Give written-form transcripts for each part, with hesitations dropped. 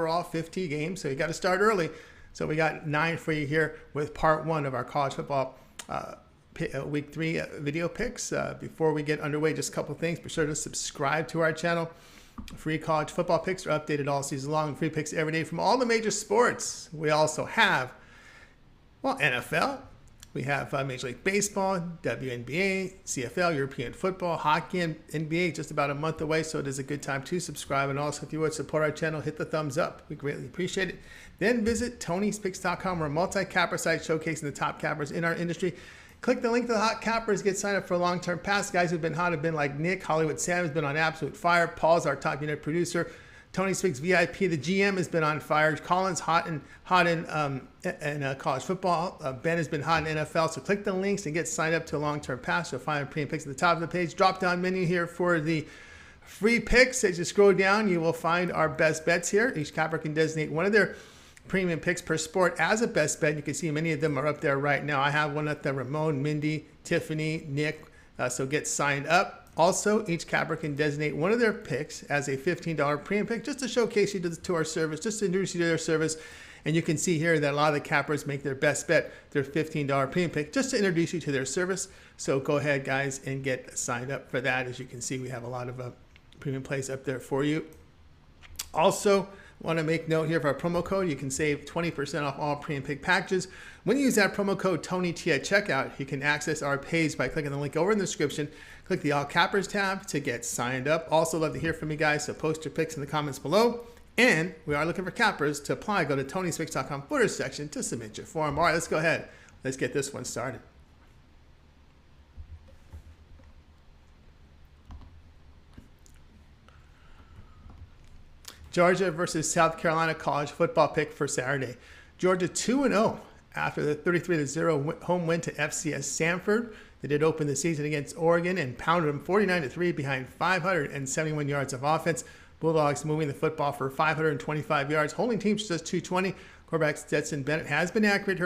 overall, 50 games. So you got to start early. So we got 9 for you here with part 1 of our college football week 3 video picks. Before we get underway, just a couple things. Be sure to subscribe to our channel. Free college football picks are updated all season long. Free picks every day from all the major sports. We also have, well, NFL. We have Major League Baseball, WNBA, CFL, European football, hockey, and NBA just about a month away. So it is a good time to subscribe. And also, if you would support our channel, hit the thumbs up. We greatly appreciate it. Then visit Tony'sPicks.com. We're a multi-capper site showcasing the top cappers in our industry. Click the link to the hot cappers. Get signed up for a long-term pass. Guys who've been hot have been like Nick. Hollywood Sam has been on absolute fire. Paul's our top unit producer. Tony Speaks VIP. The GM has been on fire. Colin's hot in college football. Ben has been hot in NFL. So click the links and get signed up to a long-term pass. You'll find premium picks at the top of the page. Drop-down menu here for the free picks. As you scroll down, you will find our best bets here. Each capper can designate one of their premium picks per sport as a best bet. You can see many of them are up there right now. I have one up there: Ramon, Mindy, Tiffany, Nick. So get signed up. Also, each capper can designate one of their picks as a $15 premium pick just to showcase you to our service, just to introduce you to their service. And you can see here that a lot of the cappers make their best bet their $15 premium pick just to introduce you to their service. So go ahead, guys, and get signed up for that. As you can see, we have a lot of premium plays up there for you. Also, want to make note here of our promo code. You can save 20% off all premium pick packages. When you use that promo code TonyT at checkout, you can access our page by clicking the link over in the description. Click the All Cappers tab to get signed up. Also, love to hear from you guys, so post your picks in the comments below. And we are looking for cappers to apply. Go to Tony'sPicks.com footer section to submit your form. All right, let's go ahead. Let's get this one started. Georgia versus South Carolina college football pick for Saturday. Georgia 2-0 after the 33-0 home win to FCS Sanford. They did open the season against Oregon and pounded them 49-3 behind 571 yards of offense. Bulldogs moving the football for 525 yards. Holding teams just 220. Quarterback Stetson Bennett has been accurate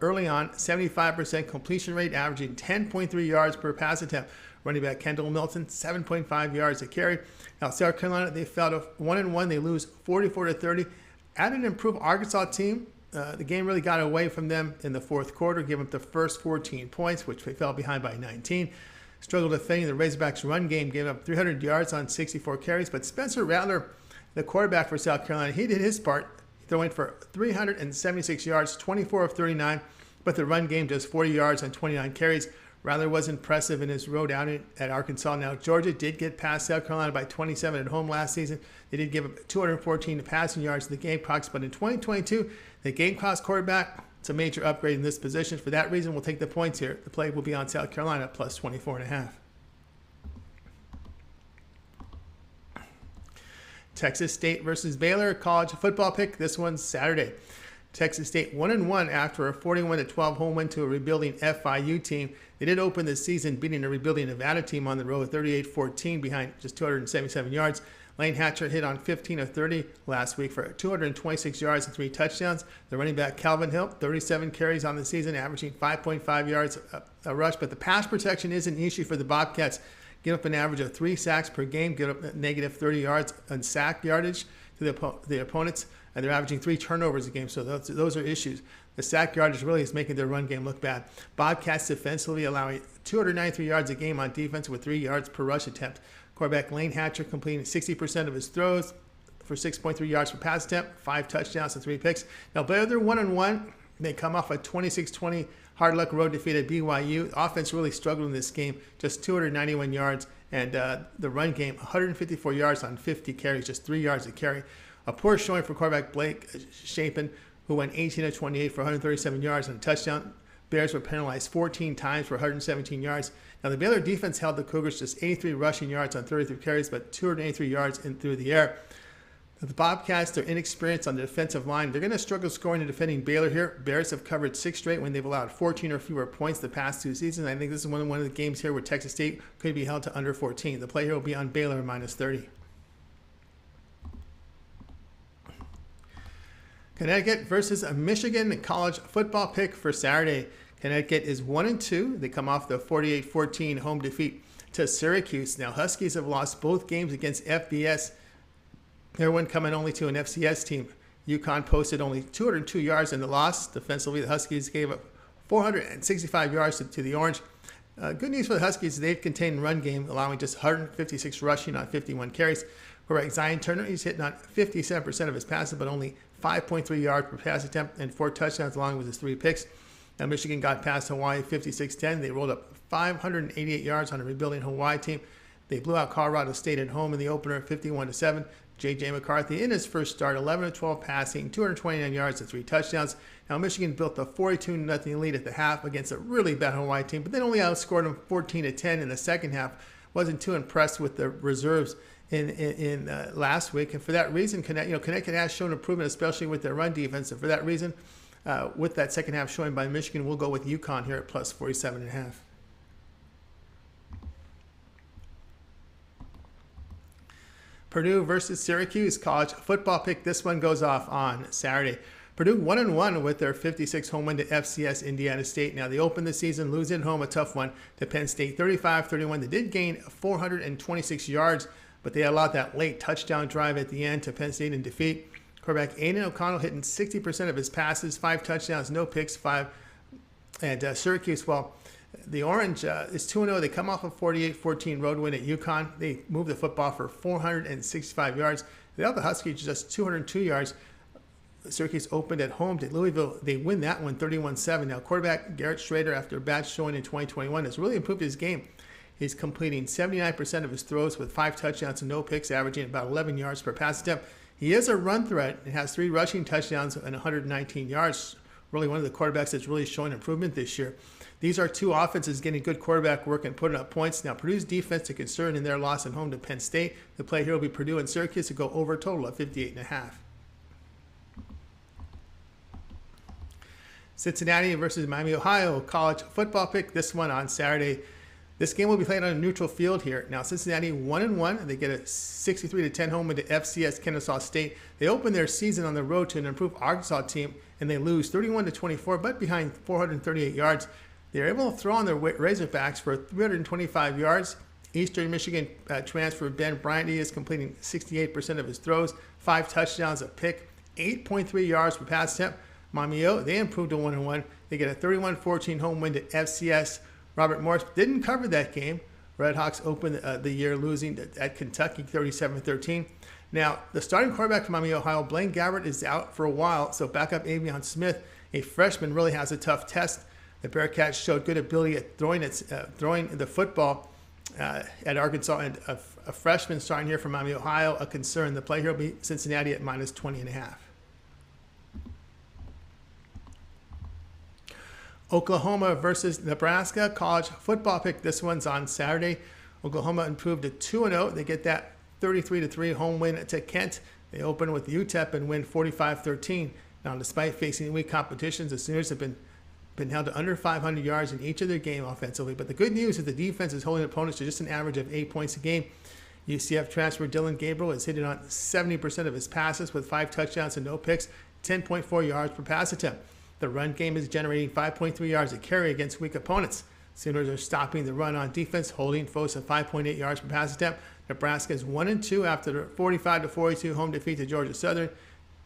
early on. 75% completion rate, averaging 10.3 yards per pass attempt. Running back Kendall Milton, 7.5 yards a carry. Now, South Carolina, they fell to 1-1. They lose 44-30. At an improved Arkansas team, the game really got away from them in the fourth quarter, giving up the first 14 points, which they fell behind by 19. Struggled defending the Razorbacks' run game, gave up 300 yards on 64 carries. But Spencer Rattler, the quarterback for South Carolina, he did his part, throwing for 376 yards, 24 of 39. But the run game just 40 yards on 29 carries. Rattler was impressive in his road out at Arkansas. Now, Georgia did get past South Carolina by 27 at home last season. They did give up 214 passing yards to the Gamecocks, but in 2022, the Gamecocks quarterback, it's a major upgrade in this position. For that reason, we'll take the points here. The play will be on South Carolina plus 24.5. Texas State versus Baylor college football pick. This one's Saturday. Texas State 1-1 after a 41-12 home win to a rebuilding FIU team. They did open the season beating a rebuilding Nevada team on the road 38-14 behind just 277 yards. Lane Hatcher hit on 15 of 30 last week for 226 yards and 3 touchdowns. The running back Calvin Hill, 37 carries on the season, averaging 5.5 yards a rush. But the pass protection is an issue for the Bobcats. Give up an average of 3 sacks per game, give up negative 30 yards on sack yardage to the opponents. And they're averaging 3 turnovers a game, so those are issues. The sack yardage really is making their run game look bad. Bobcats defensively allowing 293 yards a game on defense with 3 yards per rush attempt. Quarterback Lane Hatcher completing 60% of his throws for 6.3 yards per pass attempt, 5 touchdowns and 3 picks. Now, Baylor, they're 1-1. They come off a 26-20 hard luck road defeat at BYU. Offense really struggled in this game, just 291 yards. And the run game, 154 yards on 50 carries, just 3 yards a carry. A poor showing for quarterback Blake Shapen, who went 18 of 28 for 137 yards and a touchdown. Bears were penalized 14 times for 117 yards. Now, the Baylor defense held the Cougars just 83 rushing yards on 33 carries, but 283 yards in through the air. The Bobcats, they're inexperienced on the defensive line. They're going to struggle scoring and defending Baylor here. Bears have covered 6 straight when they've allowed 14 or fewer points the past 2 seasons. I think this is one of the games here where Texas State could be held to under 14. The play here will be on Baylor minus 30. Connecticut versus Michigan college football pick for Saturday. Connecticut is 1-2. They come off the 48-14 home defeat to Syracuse. Now, Huskies have lost both games against FBS Their win coming only to an FCS team. UConn posted only 202 yards in the loss. Defensively, the Huskies gave up 465 yards to the Orange. Good news for the Huskies, they've contained the run game, allowing just 156 rushing on 51 carries. Quarterback Zion Turner, he's hitting on 57% of his passes, but only 5.3 yards per pass attempt and 4 touchdowns along with his 3 picks. Now, Michigan got past Hawaii 56-10. They rolled up 588 yards on a rebuilding Hawaii team. They blew out Colorado State at home in the opener 51-7. J.J. McCarthy in his first start, 11-12 passing, 229 yards and 3 touchdowns. Now, Michigan built a 42-0 lead at the half against a really bad Hawaii team, but then only outscored them 14-10 in the second half. Wasn't too impressed with the reserves in last week, and for that reason, Connecticut has shown improvement, especially with their run defense. And for that reason, with that second half showing by Michigan, we'll go with UConn here at plus 47.5. Purdue versus Syracuse college football pick. This one goes off on Saturday. Purdue 1-1 with their 56 home win to FCS Indiana State. Now, they opened the season losing at home, a tough one, to Penn State 35-31. They did gain 426 yards, but they allowed that late touchdown drive at the end to Penn State in defeat. Quarterback Aiden O'Connell hitting 60% of his passes, 5 touchdowns, no picks, 5. And Syracuse, well, the Orange is 2-0. They come off a 48-14 road win at UConn. They moved the football for 465 yards. They held the Huskies just 202 yards. Syracuse opened at home to Louisville. They win that one 31-7. Now, quarterback Garrett Schrader, after a bad showing in 2021, has really improved his game. He's completing 79% of his throws with 5 touchdowns and no picks, averaging about 11 yards per pass attempt. He is a run threat and has 3 rushing touchdowns and 119 yards. Really one of the quarterbacks that's really showing improvement this year. These are 2 offenses getting good quarterback work and putting up points. Now, Purdue's defense a concern in their loss at home to Penn State. The play here will be Purdue and Syracuse to go over a total of 58.5. Cincinnati versus Miami, Ohio college football pick. This one on Saturday. This game will be played on a neutral field here. Now, Cincinnati 1-1. They get a 63-10 home win to FCS Kennesaw State. They open their season on the road to an improved Arkansas team, and they lose 31-24, but behind 438 yards. They're able to throw on their Razorbacks for 325 yards. Eastern Michigan transfer Ben Bryant, he is completing 68% of his throws, 5 touchdowns, a pick, 8.3 yards per pass attempt. Miami, they improved to 1-1. They get a 31-14 home win to FCS. Robert Morris didn't cover that game. Redhawks opened the year losing at Kentucky 37-13. Now, the starting quarterback for Miami, Ohio, Blaine Gabbert, is out for a while, so backup Avion Smith, a freshman, really has a tough test. The Bearcats showed good ability at throwing the football at Arkansas, and a freshman starting here for Miami, Ohio, a concern. The play here will be Cincinnati at minus 20.5. Oklahoma versus Nebraska college football pick. This one's on Saturday. Oklahoma improved to 2-0. They get that 33-3 home win to Kent. They open with UTEP and win 45-13. Now, despite facing weak competitions, the Sooners have been held to under 500 yards in each of their game offensively. But the good news is the defense is holding opponents to just an average of 8 points a game. UCF transfer Dylan Gabriel is hitting on 70% of his passes with 5 touchdowns and no picks, 10.4 yards per pass attempt. The run game is generating 5.3 yards a carry against weak opponents. Sooners are stopping the run on defense, holding foes at 5.8 yards per pass attempt. Nebraska is 1-2 after the 45-42 home defeat to Georgia Southern.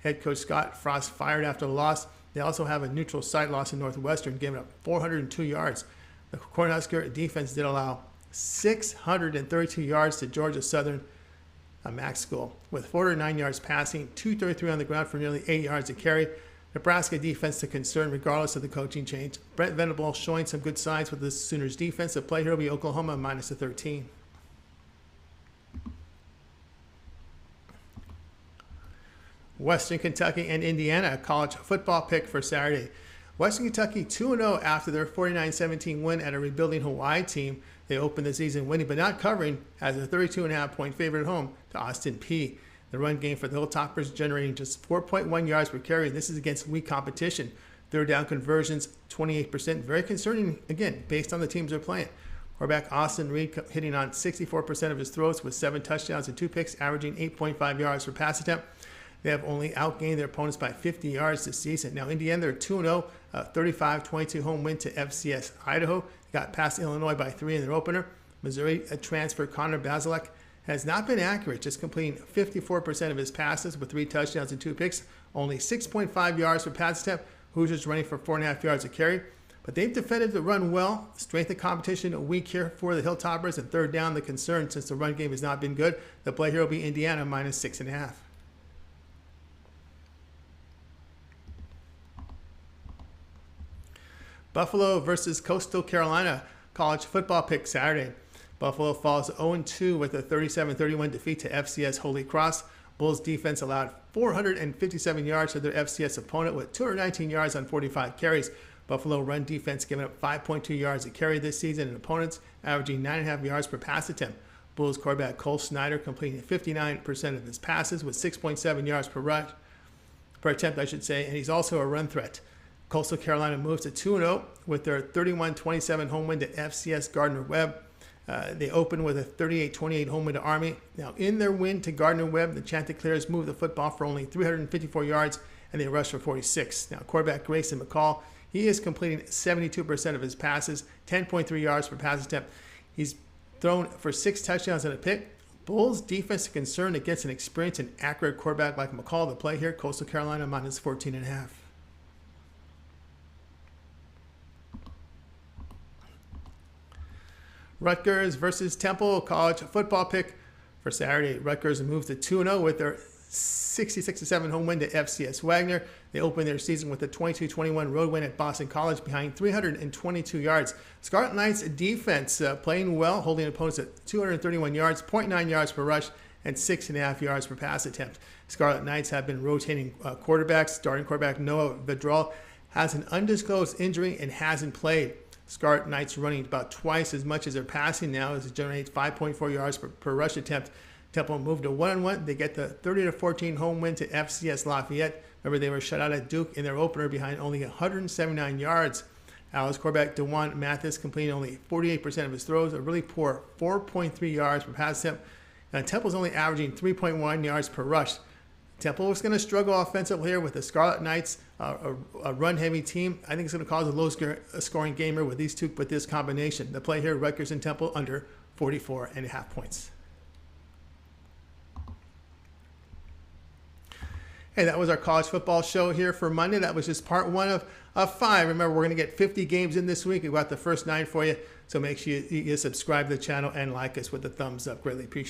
Head coach Scott Frost fired after the loss. They also have a neutral site loss in Northwestern, giving up 402 yards. The Cornhusker defense did allow 632 yards to Georgia Southern, a max school, with 409 yards passing, 233 on the ground for nearly 8 yards a carry. Nebraska defense to concern regardless of the coaching change. Brent Venables showing some good signs with the Sooners defense. The play here will be Oklahoma minus 13. Western Kentucky and Indiana college football pick for Saturday. Western Kentucky 2-0 after their 49-17 win at a rebuilding Hawaii team. They opened the season winning but not covering as a 32.5 point favorite at home to Austin Peay. The run game for the Hilltoppers generating just 4.1 yards per carry. This is against weak competition. Third down conversions, 28%. Very concerning, again, based on the teams they're playing. Quarterback Austin Reed hitting on 64% of his throws with 7 touchdowns and 2 picks, averaging 8.5 yards per pass attempt. They have only outgained their opponents by 50 yards this season. Now, Indiana, they're 2-0, 35-22 home win to FCS Idaho. They got past Illinois by 3 in their opener. Missouri, a transfer, Connor Bazelak, has not been accurate, just completing 54% of his passes with 3 touchdowns and 2 picks, only 6.5 yards per pass attempt. Hoosiers running for 4.5 yards a carry. But they've defended the run well. Strength of competition weak here for the Hilltoppers, and third down the concern since the run game has not been good. The play here will be Indiana minus 6.5. Buffalo versus Coastal Carolina college football pick Saturday. Buffalo falls 0-2 with a 37-31 defeat to FCS Holy Cross. Bulls defense allowed 457 yards to their FCS opponent with 219 yards on 45 carries. Buffalo run defense giving up 5.2 yards a carry this season, and opponents averaging 9.5 yards per pass attempt. Bulls quarterback Cole Snyder completing 59% of his passes with 6.7 yards per attempt, and he's also a run threat. Coastal Carolina moves to 2-0 with their 31-27 home win to FCS Gardner-Webb. They open with a 38-28 home win to Army. Now, in their win to Gardner-Webb, the Chanticleers moved the football for only 354 yards, and they rushed for 46. Now, quarterback Grayson McCall, he is completing 72% of his passes, 10.3 yards per pass attempt. He's thrown for 6 touchdowns and a pick. Bulls defense is concerned against an experienced and accurate quarterback like McCall. The play here, Coastal Carolina minus 14.5. Rutgers versus Temple college football pick for Saturday. Rutgers moves to 2-0 with their 66-7 home win to FCS Wagner. They open their season with a 22-21 road win at Boston College behind 322 yards. Scarlet Knights defense playing well, holding opponents at 231 yards, 0.9 yards per rush, and 6.5 yards per pass attempt. Scarlet Knights have been rotating quarterbacks. Starting quarterback Noah Vidral has an undisclosed injury and hasn't played. Scarlet Knights running about twice as much as they're passing now as it generates 5.4 yards per rush attempt. Temple moved to 1-1. They get the 30-14 home win to FCS Lafayette. Remember, they were shut out at Duke in their opener behind only 179 yards. Alice quarterback DeJuan Mathis completing only 48% of his throws, a really poor 4.3 yards per pass attempt. Now, Temple's only averaging 3.1 yards per rush. Temple was going to struggle offensively here with the Scarlet Knights, a run-heavy team. I think it's going to cause a low-scoring game here with this combination. The play here, Rutgers and Temple under 44.5 points. Hey, that was our college football show here for Monday. That was just part 1 of 5. Remember, we're going to get 50 games in this week. We've got the first 9 for you. So make sure you subscribe to the channel and like us with a thumbs up. Greatly appreciate it.